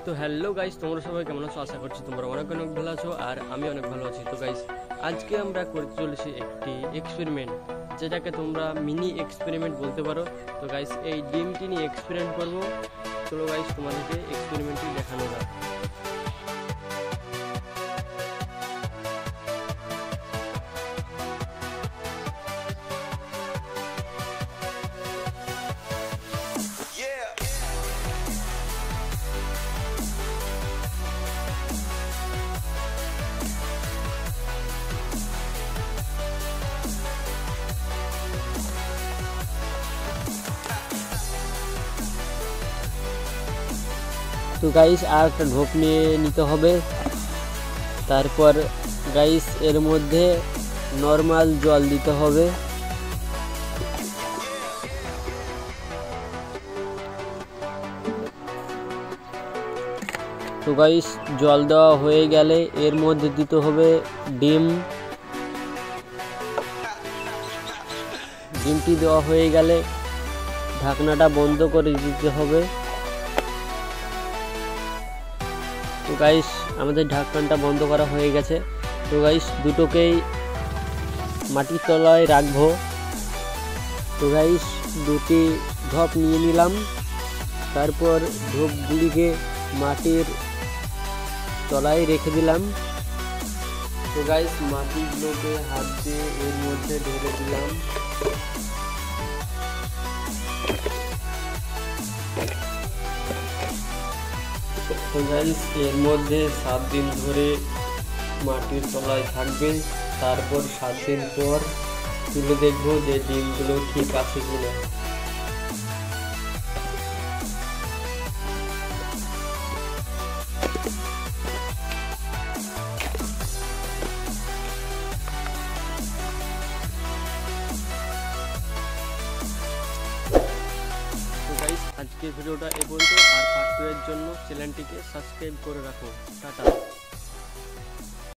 তো hello guys, তোমরা সবাই কেমন আছো? আশা করছি তোমরা অনেক অনেক ভালো আছো আর আমি অনেক ভালো আছি। তো গাইস, আজকে আমরা করতে চলেছি একটি এক্সপেরিমেন্ট, যেটাকে তোমরা মিনি এক্সপেরিমেন্ট বলতে পারো। তো গাইস, এই ডিমটি নিয়ে এক্সপেরিমেন্ট করব। চলো গাইস, তোমাদেরকে এক্সপেরিমেন্টটি দেখানো যাক। তো গাইস, আর একটা ঢোক নিয়ে নিতে হবে। তারপর গাইস, এর মধ্যে নর্মাল জল দিতে হবে। তো গাইস, জল দেওয়া হয়ে গেলে এর মধ্যে দিতে হবে ডিমটি দেওয়া হয়ে গেলে ঢাকনাটা বন্ধ করে দিতে হবে। তো গাইস, আমাদের ঢাকনাটা বন্ধ করা হয়ে গেছে। তো গাইস, দুটোকেই মাটির তলায় রাখবো। তো গাইস, দুটি ঢপ নিয়ে নিলাম। তারপর ঢোপগুলিকে মাটির তলায় রেখে দিলাম। তো গাইস, মাটিগুলোকে হাত দিয়ে এর মধ্যে ঢেলে দিলাম। তো গাইস, এর মধ্যে 7 দিন ধরে মাটির তলায় থাকবে। তারপর 7 দিন পর তুলে দেখবো যে ডিমগুলো ঠিক আছে কিনা। তো গাইস, আজকের ভিডিওটা এ পর্যন্ত। আর পার্ট 2 এর জন্য চ্যানেলটিকে সাবস্ক্রাইব করে রাখো। টাটা।